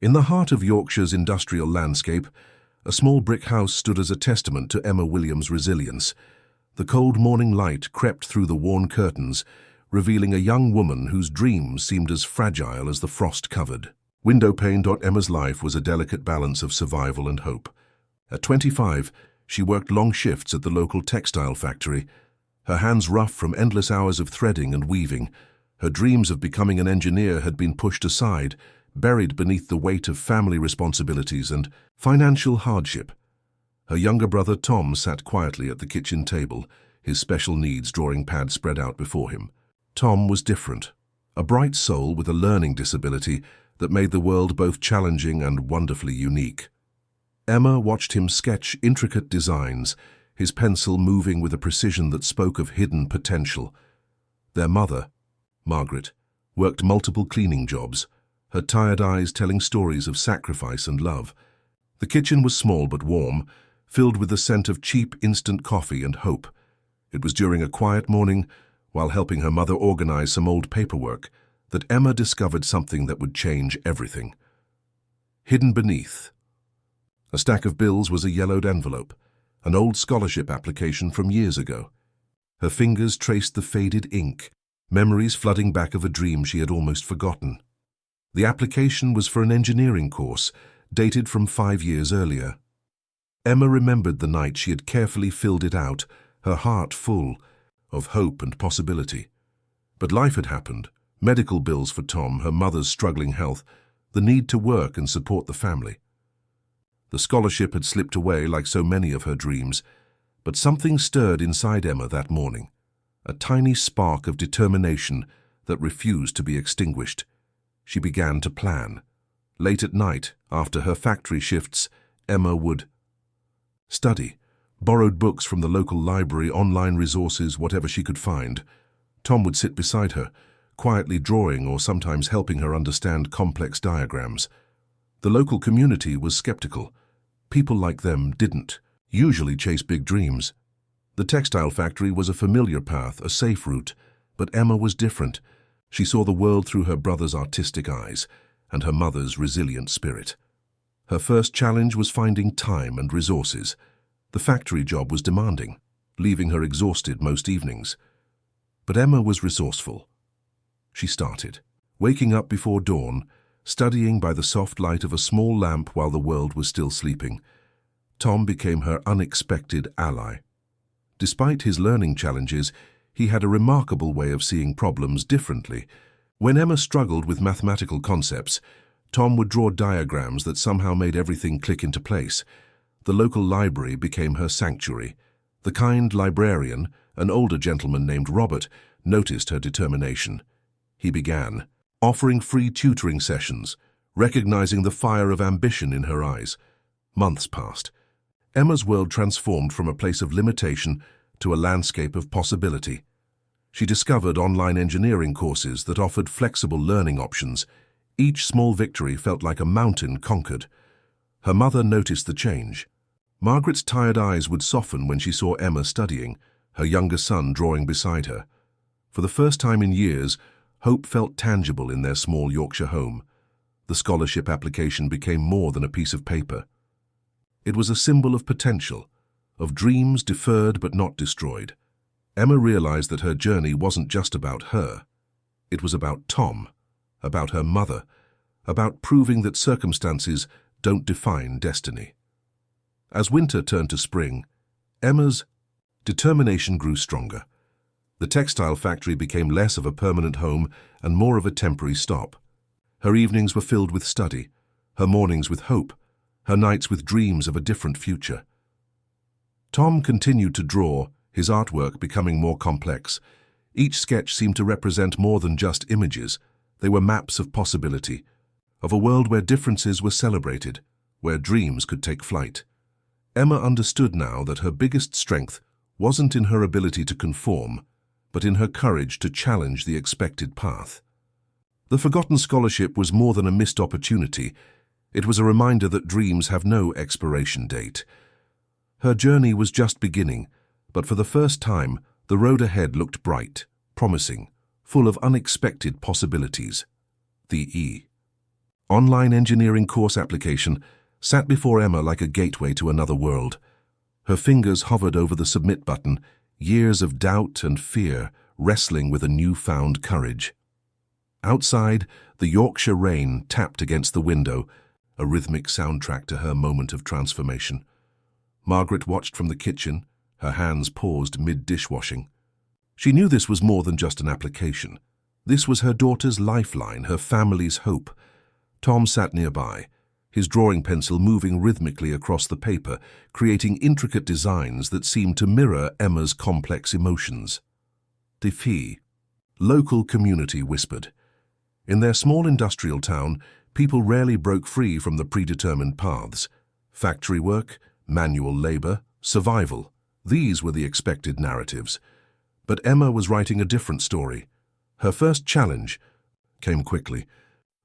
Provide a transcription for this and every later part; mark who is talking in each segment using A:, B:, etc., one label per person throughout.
A: In the heart of Yorkshire's industrial landscape, a small brick house stood as a testament to Emma Williams' resilience. The cold morning light crept through the worn curtains, revealing a young woman whose dreams seemed as fragile as the frost covered. Windowpane. Emma's life was a delicate balance of survival and hope. At 25, she worked long shifts at the local textile factory, her hands rough from endless hours of threading and weaving. Her dreams of becoming an engineer had been pushed aside, buried beneath the weight of family responsibilities and financial hardship. Her younger brother Tom sat quietly at the kitchen table, his special needs drawing pad spread out before him. Tom was different, a bright soul with a learning disability that made the world both challenging and wonderfully unique. Emma watched him sketch intricate designs, his pencil moving with a precision that spoke of hidden potential. Their mother, Margaret, worked multiple cleaning jobs, her tired eyes telling stories of sacrifice and love. The kitchen was small but warm, filled with the scent of cheap instant coffee and hope. It was during a quiet morning, while helping her mother organize some old paperwork, that Emma discovered something that would change everything. Hidden beneath a stack of bills was a yellowed envelope, an old scholarship application from years ago. Her fingers traced the faded ink, memories flooding back of a dream she had almost forgotten. The application was for an engineering course, dated from 5 years earlier. Emma remembered the night she had carefully filled it out, her heart full of hope and possibility. But life had happened. Medical bills for Tom, her mother's struggling health, the need to work and support the family. The scholarship had slipped away like so many of her dreams, but something stirred inside Emma that morning, a tiny spark of determination that refused to be extinguished. She began to plan. Late at night, after her factory shifts, Emma would study, borrowed books from the local library, online resources, whatever she could find. Tom would sit beside her, quietly drawing or sometimes helping her understand complex diagrams. The local community was skeptical. People like them didn't usually chase big dreams. The textile factory was a familiar path, a safe route, but Emma was different. She saw the world through her brother's artistic eyes and her mother's resilient spirit. Her first challenge was finding time and resources. The factory job was demanding, leaving her exhausted most evenings. But Emma was resourceful. She started, waking up before dawn, studying by the soft light of a small lamp while the world was still sleeping. Tom became her unexpected ally. Despite his learning challenges, he had a remarkable way of seeing problems differently. When Emma struggled with mathematical concepts, Tom would draw diagrams that somehow made everything click into place. The local library became her sanctuary. The kind librarian, an older gentleman named Robert, noticed her determination. He began offering free tutoring sessions, recognizing the fire of ambition in her eyes. Months passed. Emma's world transformed from a place of limitation to a landscape of possibility. She discovered online engineering courses that offered flexible learning options. Each small victory felt like a mountain conquered. Her mother noticed the change. Margaret's tired eyes would soften when she saw Emma studying, her younger son drawing beside her. For the first time in years, hope felt tangible in their small Yorkshire home. The scholarship application became more than a piece of paper. It was a symbol of potential, of dreams deferred but not destroyed. Emma realized that her journey wasn't just about her. It was about Tom, about her mother, about proving that circumstances don't define destiny. As winter turned to spring, Emma's determination grew stronger. The textile factory became less of a permanent home and more of a temporary stop. Her evenings were filled with study, her mornings with hope, her nights with dreams of a different future. Tom continued to draw, his artwork becoming more complex. Each sketch seemed to represent more than just images. They were maps of possibility, of a world where differences were celebrated, where dreams could take flight. Emma understood now that her biggest strength wasn't in her ability to conform, but in her courage to challenge the expected path. The forgotten scholarship was more than a missed opportunity. It was a reminder that dreams have no expiration date. Her journey was just beginning, but for the first time, the road ahead looked bright, promising, full of unexpected possibilities. The E. online engineering course application sat before Emma like a gateway to another world. Her fingers hovered over the submit button, years of doubt and fear wrestling with a newfound courage. Outside, the Yorkshire rain tapped against the window, a rhythmic soundtrack to her moment of transformation. Margaret watched from the kitchen, her hands paused mid-dishwashing. She knew this was more than just an application. This was her daughter's lifeline, her family's hope. Tom sat nearby, his drawing pencil moving rhythmically across the paper, creating intricate designs that seemed to mirror Emma's complex emotions. Défi, local community whispered. In their small industrial town, people rarely broke free from the predetermined paths. Factory work, manual labor, survival. These were the expected narratives. But Emma was writing a different story. Her first challenge came quickly.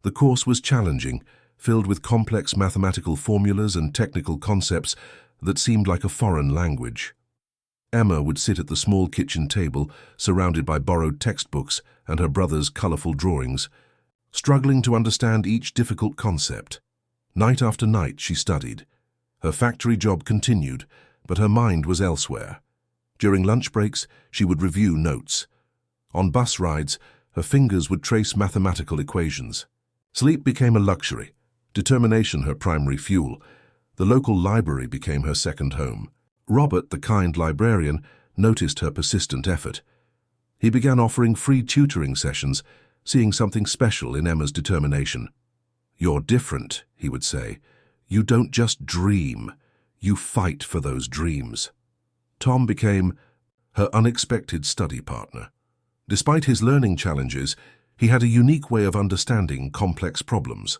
A: The course was challenging, filled with complex mathematical formulas and technical concepts that seemed like a foreign language. Emma would sit at the small kitchen table, surrounded by borrowed textbooks and her brother's colorful drawings, struggling to understand each difficult concept. Night after night she studied. Her factory job continued, but her mind was elsewhere. During lunch breaks, she would review notes. On bus rides, her fingers would trace mathematical equations. Sleep became a luxury, determination her primary fuel. The local library became her second home. Robert, the kind librarian, noticed her persistent effort. He began offering free tutoring sessions, seeing something special in Emma's determination. "You're different," he would say. "You don't just dream. You fight for those dreams." Tom became her unexpected study partner. Despite his learning challenges, he had a unique way of understanding complex problems.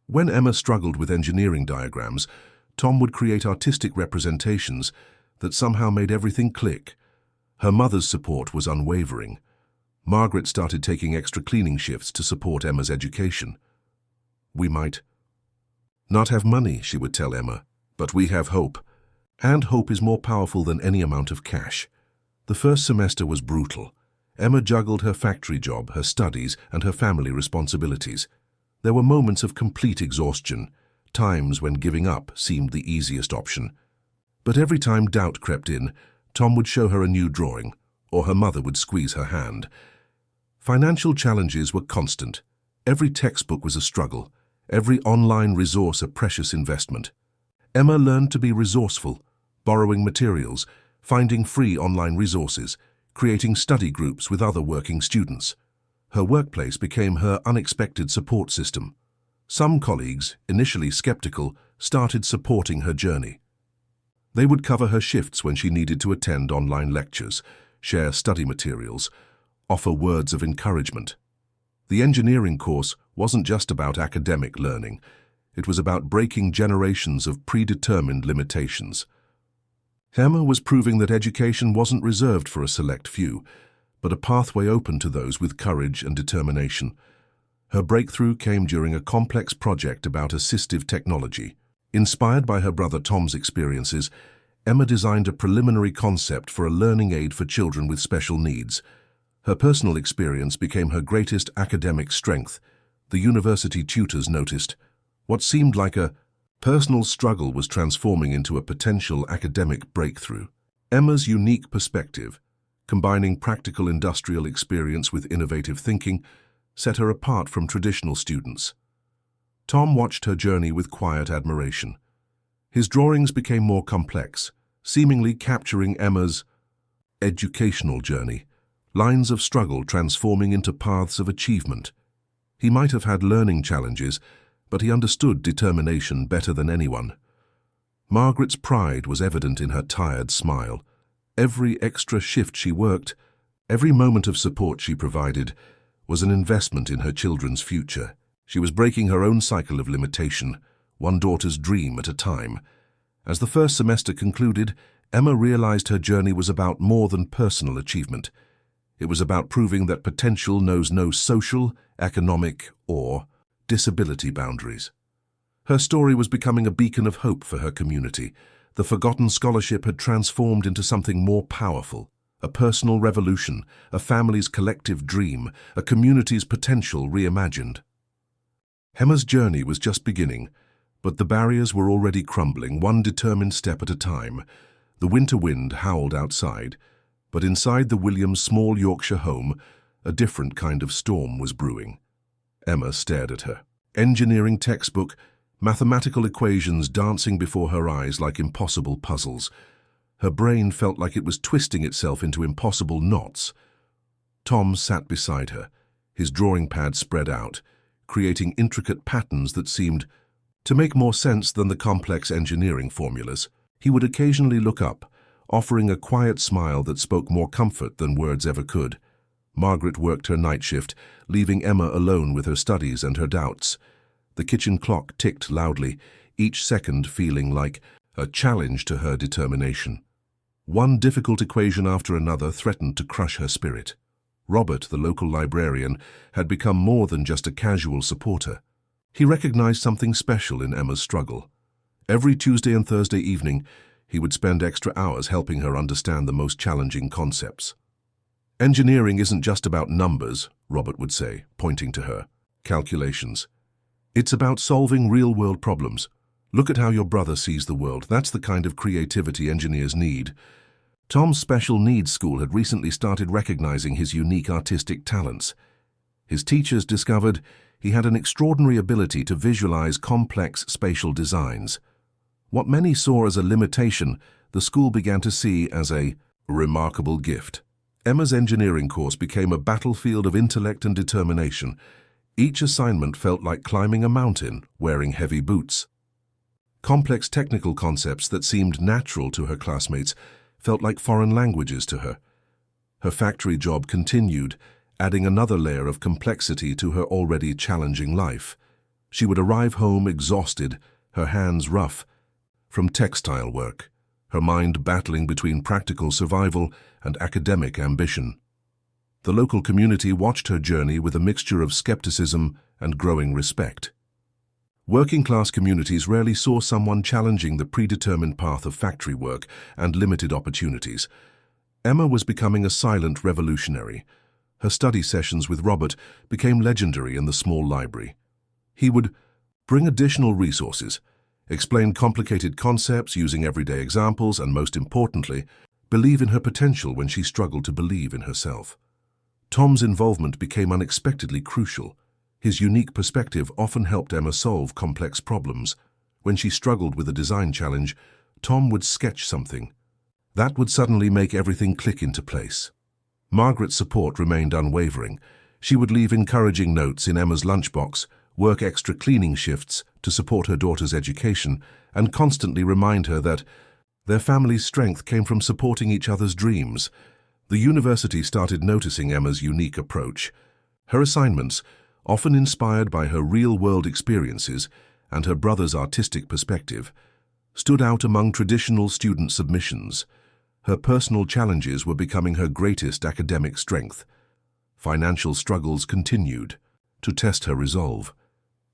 A: When Emma struggled with engineering diagrams, Tom would create artistic representations that somehow made everything click. Her mother's support was unwavering. Margaret started taking extra cleaning shifts to support Emma's education. "We might not have money," she would tell Emma, "but we have hope. And hope is more powerful than any amount of cash." The first semester was brutal. Emma juggled her factory job, her studies, and her family responsibilities. There were moments of complete exhaustion, times when giving up seemed the easiest option. But every time doubt crept in, Tom would show her a new drawing, or her mother would squeeze her hand. Financial challenges were constant. Every textbook was a struggle, every online resource a precious investment. Emma learned to be resourceful, borrowing materials, finding free online resources, creating study groups with other working students. Her workplace became her unexpected support system. Some colleagues, initially skeptical, started supporting her journey. They would cover her shifts when she needed to attend online lectures, share study materials, offer words of encouragement. The engineering course wasn't just about academic learning. It was about breaking generations of predetermined limitations. Emma was proving that education wasn't reserved for a select few, but a pathway open to those with courage and determination. Her breakthrough came during a complex project about assistive technology. Inspired by her brother Tom's experiences, Emma designed a preliminary concept for a learning aid for children with special needs. Her personal experience became her greatest academic strength. The university tutors noticed. What seemed like a personal struggle was transforming into a potential academic breakthrough. Emma's unique perspective, combining practical industrial experience with innovative thinking, set her apart from traditional students. Tom watched her journey with quiet admiration. His drawings became more complex, seemingly capturing Emma's educational journey, lines of struggle transforming into paths of achievement. He might have had learning challenges, but he understood determination better than anyone. Margaret's pride was evident in her tired smile. Every extra shift she worked, every moment of support she provided, was an investment in her children's future. She was breaking her own cycle of limitation, one daughter's dream at a time. As the first semester concluded, Emma realized her journey was about more than personal achievement. It was about proving that potential knows no social, economic, or disability boundaries. Her story was becoming a beacon of hope for her community. The forgotten scholarship had transformed into something more powerful, a personal revolution, a family's collective dream, a community's potential reimagined. Emma's journey was just beginning, but the barriers were already crumbling, one determined step at a time. The winter wind howled outside, but inside the Williams' small Yorkshire home, a different kind of storm was brewing. Emma stared at her engineering textbook, mathematical equations dancing before her eyes like impossible puzzles. Her brain felt like it was twisting itself into impossible knots. Tom sat beside her, his drawing pad spread out, creating intricate patterns that seemed to make more sense than the complex engineering formulas. He would occasionally look up, offering a quiet smile that spoke more comfort than words ever could. Margaret worked her night shift, leaving Emma alone with her studies and her doubts. The kitchen clock ticked loudly, each second feeling like a challenge to her determination. One difficult equation after another threatened to crush her spirit. Robert, the local librarian, had become more than just a casual supporter. He recognized something special in Emma's struggle. Every Tuesday and Thursday evening, he would spend extra hours helping her understand the most challenging concepts. "Engineering isn't just about numbers," Robert would say, pointing to her. "Calculations. It's about solving real-world problems. Look at how your brother sees the world. That's the kind of creativity engineers need." Tom's special needs school had recently started recognizing his unique artistic talents. His teachers discovered he had an extraordinary ability to visualize complex spatial designs. What many saw as a limitation, the school began to see as a remarkable gift. Emma's engineering course became a battlefield of intellect and determination. Each assignment felt like climbing a mountain, wearing heavy boots. Complex technical concepts that seemed natural to her classmates felt like foreign languages to her. Her factory job continued, adding another layer of complexity to her already challenging life. She would arrive home exhausted, her hands rough, from textile work, her mind battling between practical survival and academic ambition. The local community watched her journey with a mixture of skepticism and growing respect. Working-class communities rarely saw someone challenging the predetermined path of factory work and limited opportunities. Emma was becoming a silent revolutionary. Her study sessions with Robert became legendary in the small library. He would bring additional resources, explain complicated concepts using everyday examples, and most importantly, believe in her potential when she struggled to believe in herself. Tom's involvement became unexpectedly crucial. His unique perspective often helped Emma solve complex problems. When she struggled with a design challenge, Tom would sketch something. That would suddenly make everything click into place. Margaret's support remained unwavering. She would leave encouraging notes in Emma's lunchbox, work extra cleaning shifts to support her daughter's education, and constantly remind her that their family's strength came from supporting each other's dreams. The university started noticing Emma's unique approach. Her assignments, often inspired by her real-world experiences and her brother's artistic perspective, stood out among traditional student submissions. Her personal challenges were becoming her greatest academic strength. Financial struggles continued to test her resolve.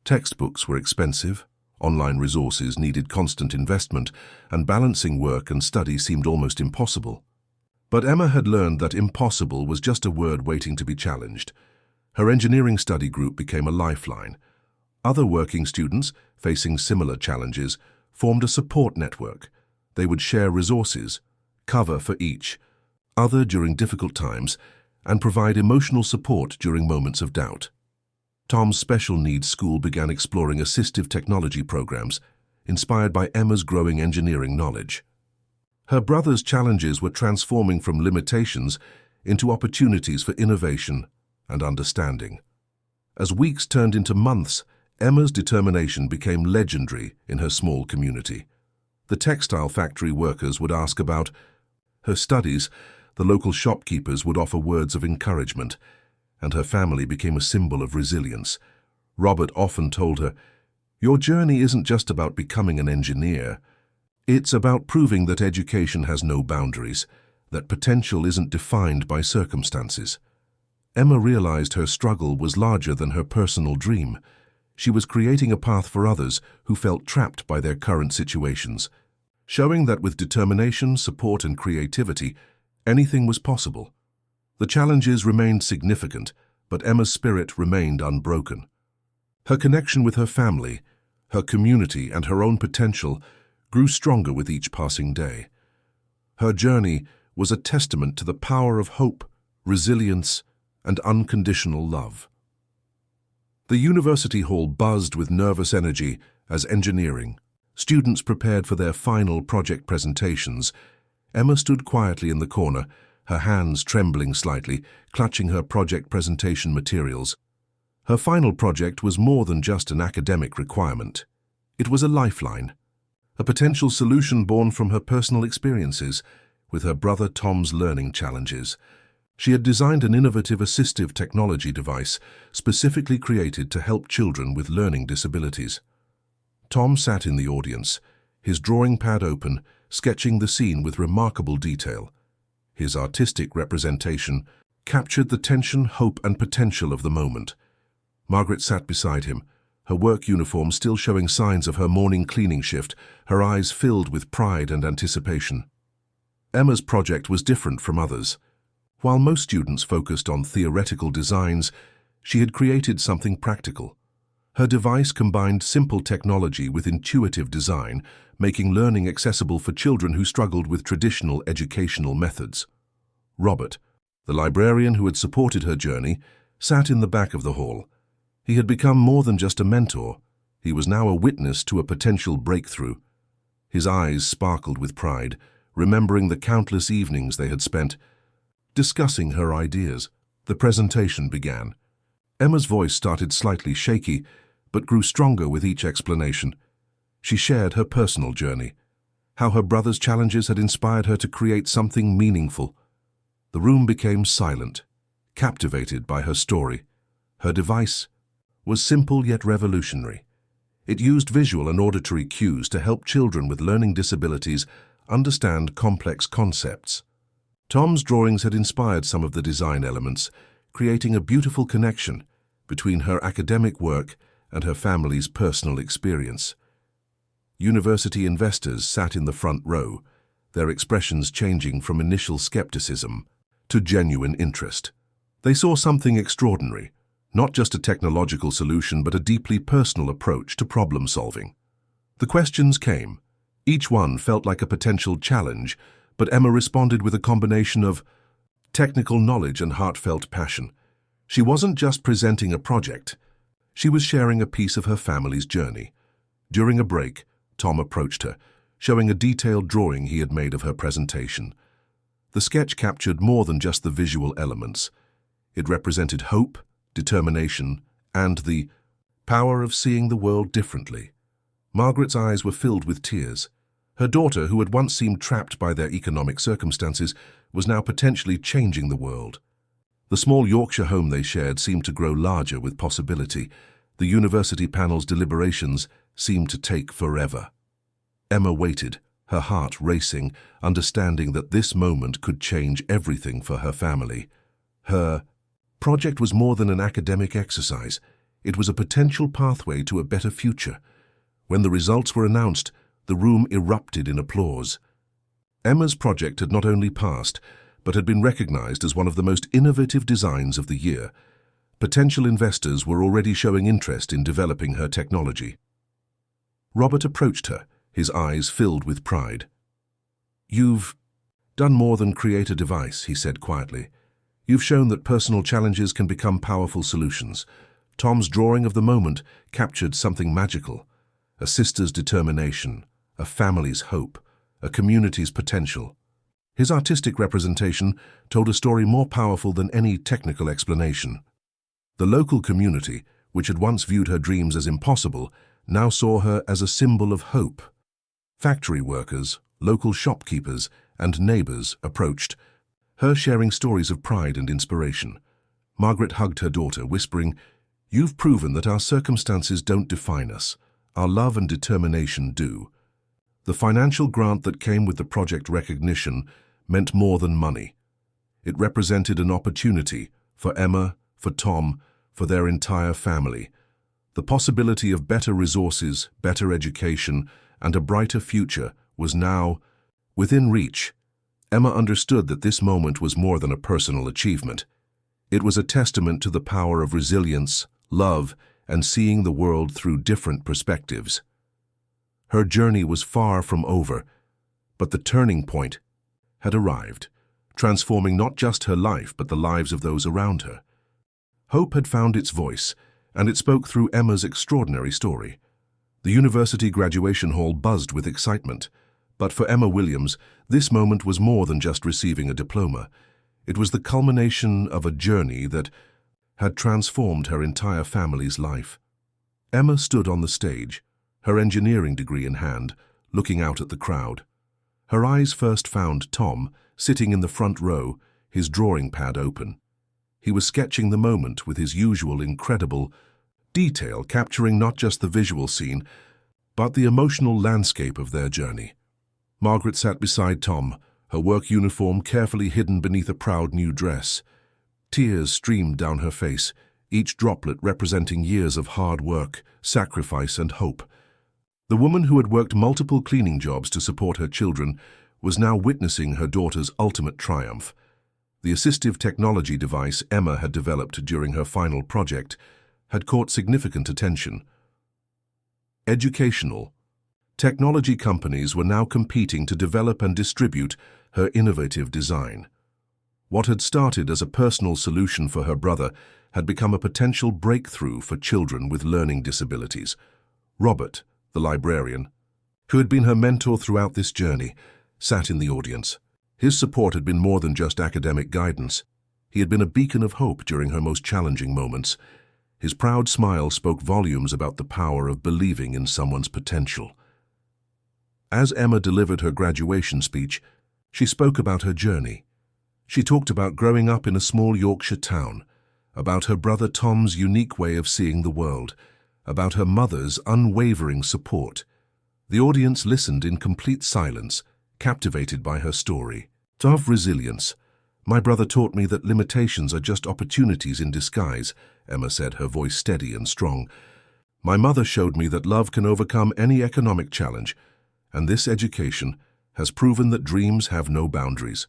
A: Textbooks were expensive, online resources needed constant investment, and balancing work and study seemed almost impossible. But Emma had learned that impossible was just a word waiting to be challenged. Her engineering study group became a lifeline. Other working students, facing similar challenges, formed a support network. They would share resources, cover for each other during difficult times, and provide emotional support during moments of doubt. Tom's special needs school began exploring assistive technology programs, inspired by Emma's growing engineering knowledge. Her brother's challenges were transforming from limitations into opportunities for innovation and understanding. As weeks turned into months, Emma's determination became legendary in her small community. The textile factory workers would ask about her studies, the local shopkeepers would offer words of encouragement, and her family became a symbol of resilience. Robert often told her, "Your journey isn't just about becoming an engineer. It's about proving that education has no boundaries, that potential isn't defined by circumstances." Emma realized her struggle was larger than her personal dream. She was creating a path for others who felt trapped by their current situations, showing that with determination, support, and creativity, anything was possible. The challenges remained significant, but Emma's spirit remained unbroken. Her connection with her family, her community, and her own potential grew stronger with each passing day. Her journey was a testament to the power of hope, resilience, and unconditional love. The university hall buzzed with nervous energy as engineering students prepared for their final project presentations. Emma stood quietly in the corner, her hands trembling slightly, clutching her project presentation materials. Her final project was more than just an academic requirement. It was a lifeline, a potential solution born from her personal experiences with her brother Tom's learning challenges. She had designed an innovative assistive technology device specifically created to help children with learning disabilities. Tom sat in the audience, his drawing pad open, sketching the scene with remarkable detail. His artistic representation captured the tension, hope, and potential of the moment. Margaret sat beside him, her work uniform still showing signs of her morning cleaning shift, her eyes filled with pride and anticipation. Emma's project was different from others. While most students focused on theoretical designs, she had created something practical. Her device combined simple technology with intuitive design, making learning accessible for children who struggled with traditional educational methods. Robert, the librarian who had supported her journey, sat in the back of the hall. He had become more than just a mentor. He was now a witness to a potential breakthrough. His eyes sparkled with pride, remembering the countless evenings they had spent discussing her ideas. The presentation began. Emma's voice started slightly shaky, but grew stronger with each explanation. She shared her personal journey, how her brother's challenges had inspired her to create something meaningful. The room became silent, captivated by her story. Her device was simple yet revolutionary. It used visual and auditory cues to help children with learning disabilities understand complex concepts. Tom's drawings had inspired some of the design elements, creating a beautiful connection between her academic work and her family's personal experience. University investors sat in the front row, their expressions changing from initial skepticism to genuine interest. They saw something extraordinary, not just a technological solution but a deeply personal approach to problem solving. The questions came. Each one felt like a potential challenge, but Emma responded with a combination of technical knowledge and heartfelt passion. She wasn't just presenting a project. She was sharing a piece of her family's journey. During a break, Tom approached her, showing a detailed drawing he had made of her presentation. The sketch captured more than just the visual elements. It represented hope, determination, and the power of seeing the world differently. Margaret's eyes were filled with tears. Her daughter, who had once seemed trapped by their economic circumstances, was now potentially changing the world. The small Yorkshire home they shared seemed to grow larger with possibility. The university panel's deliberations seemed to take forever. Emma waited, her heart racing, understanding that this moment could change everything for her family. Her project was more than an academic exercise. It was a potential pathway to a better future. When the results were announced, the room erupted in applause. Emma's project had not only passed, but had been recognized as one of the most innovative designs of the year. Potential investors were already showing interest in developing her technology. Robert approached her, his eyes filled with pride. "You've done more than create a device," he said quietly. "You've shown that personal challenges can become powerful solutions." Tom's drawing of the moment captured something magical: a sister's determination, a family's hope, a community's potential. His artistic representation told a story more powerful than any technical explanation. The local community, which had once viewed her dreams as impossible, now saw her as a symbol of hope. Factory workers, local shopkeepers, and neighbors approached, her sharing stories of pride and inspiration. Margaret hugged her daughter, whispering, "You've proven that our circumstances don't define us. Our love and determination do." The financial grant that came with the project recognition meant more than money. It represented an opportunity for Emma, for Tom, for their entire family. The possibility of better resources, better education, and a brighter future was now within reach. Emma understood that this moment was more than a personal achievement. It was a testament to the power of resilience, love, and seeing the world through different perspectives. Her journey was far from over, but the turning point had arrived, transforming not just her life but the lives of those around her. Hope had found its voice, and it spoke through Emma's extraordinary story. The university graduation hall buzzed with excitement, but for Emma Williams, this moment was more than just receiving a diploma. It was the culmination of a journey that had transformed her entire family's life. Emma stood on the stage, her engineering degree in hand, looking out at the crowd. Her eyes first found Tom, sitting in the front row, his drawing pad open. He was sketching the moment with his usual incredible detail, capturing not just the visual scene, but the emotional landscape of their journey. Margaret sat beside Tom, her work uniform carefully hidden beneath a proud new dress. Tears streamed down her face, each droplet representing years of hard work, sacrifice, and hope. The woman who had worked multiple cleaning jobs to support her children was now witnessing her daughter's ultimate triumph. The assistive technology device Emma had developed during her final project had caught significant attention. Educational. Technology companies were now competing to develop and distribute her innovative design. What had started as a personal solution for her brother had become a potential breakthrough for children with learning disabilities. Robert, the librarian, who had been her mentor throughout this journey, sat in the audience. His support had been more than just academic guidance. He had been a beacon of hope during her most challenging moments. His proud smile spoke volumes about the power of believing in someone's potential. As Emma delivered her graduation speech, she spoke about her journey. She talked about growing up in a small Yorkshire town, about her brother Tom's unique way of seeing the world, about her mother's unwavering support. The audience listened in complete silence, captivated by her story. Of resilience. My brother taught me that limitations are just opportunities in disguise, Emma said, her voice steady and strong. My mother showed me that love can overcome any economic challenge, and this education has proven that dreams have no boundaries.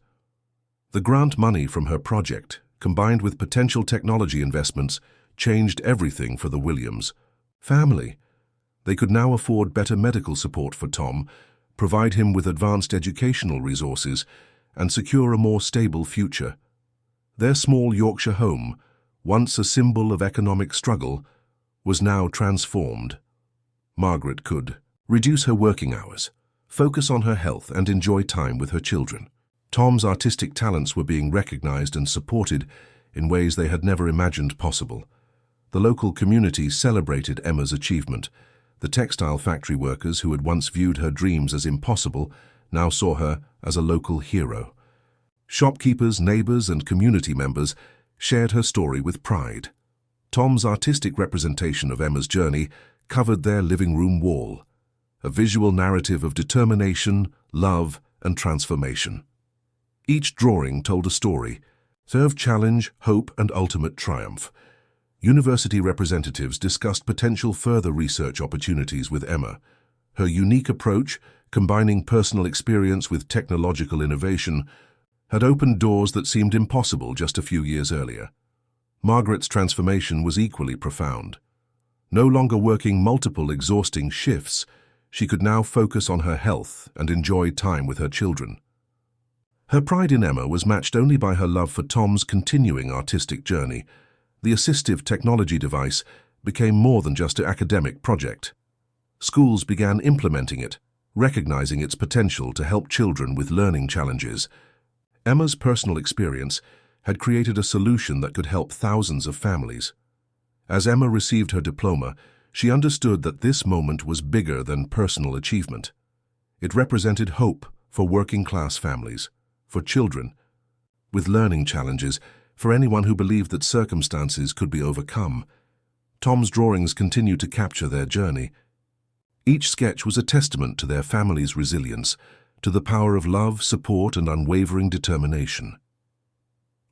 A: The grant money from her project, combined with potential technology investments, changed everything for the Williams family. They could now afford better medical support for Tom, provide him with advanced educational resources, and secure a more stable future. Their small Yorkshire home, once a symbol of economic struggle, was now transformed. Margaret could reduce her working hours, focus on her health, and enjoy time with her children. Tom's artistic talents were being recognized and supported in ways they had never imagined possible. The local community celebrated Emma's achievement. The textile factory workers who had once viewed her dreams as impossible now saw her as a local hero. Shopkeepers, neighbors, and community members shared her story with pride. Tom's artistic representation of Emma's journey covered their living room wall, a visual narrative of determination, love, and transformation. Each drawing told a story, of challenge, hope, and ultimate triumph. University representatives discussed potential further research opportunities with Emma. Her unique approach, combining personal experience with technological innovation, had opened doors that seemed impossible just a few years earlier. Margaret's transformation was equally profound. No longer working multiple exhausting shifts, she could now focus on her health and enjoy time with her children. Her pride in Emma was matched only by her love for Tom's continuing artistic journey. The assistive technology device became more than just an academic project. Schools began implementing it, recognizing its potential to help children with learning challenges. Emma's personal experience had created a solution that could help thousands of families. As Emma received her diploma, she understood that this moment was bigger than personal achievement. It represented hope for working-class families, for children with learning challenges, for anyone who believed that circumstances could be overcome. Tom's drawings continued to capture their journey. Each sketch was a testament to their family's resilience, to the power of love, support, and unwavering determination.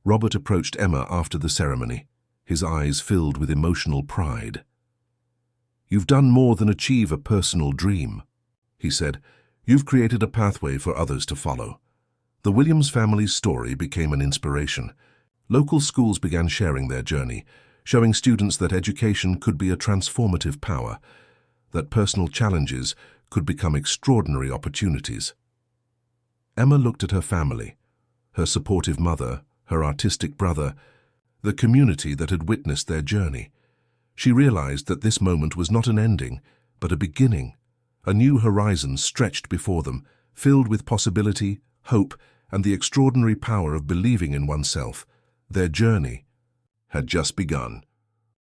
A: Robert approached Emma after the ceremony, his eyes filled with emotional pride. "You've done more than achieve a personal dream," he said. "You've created a pathway for others to follow." The Williams family's story became an inspiration. Local schools began sharing their journey, showing students that education could be a transformative power, that personal challenges could become extraordinary opportunities. Emma looked at her family, her supportive mother, her artistic brother, the community that had witnessed their journey. She realized that this moment was not an ending, but a beginning. A new horizon stretched before them, filled with possibility, hope, and the extraordinary power of believing in oneself. Their journey had just begun.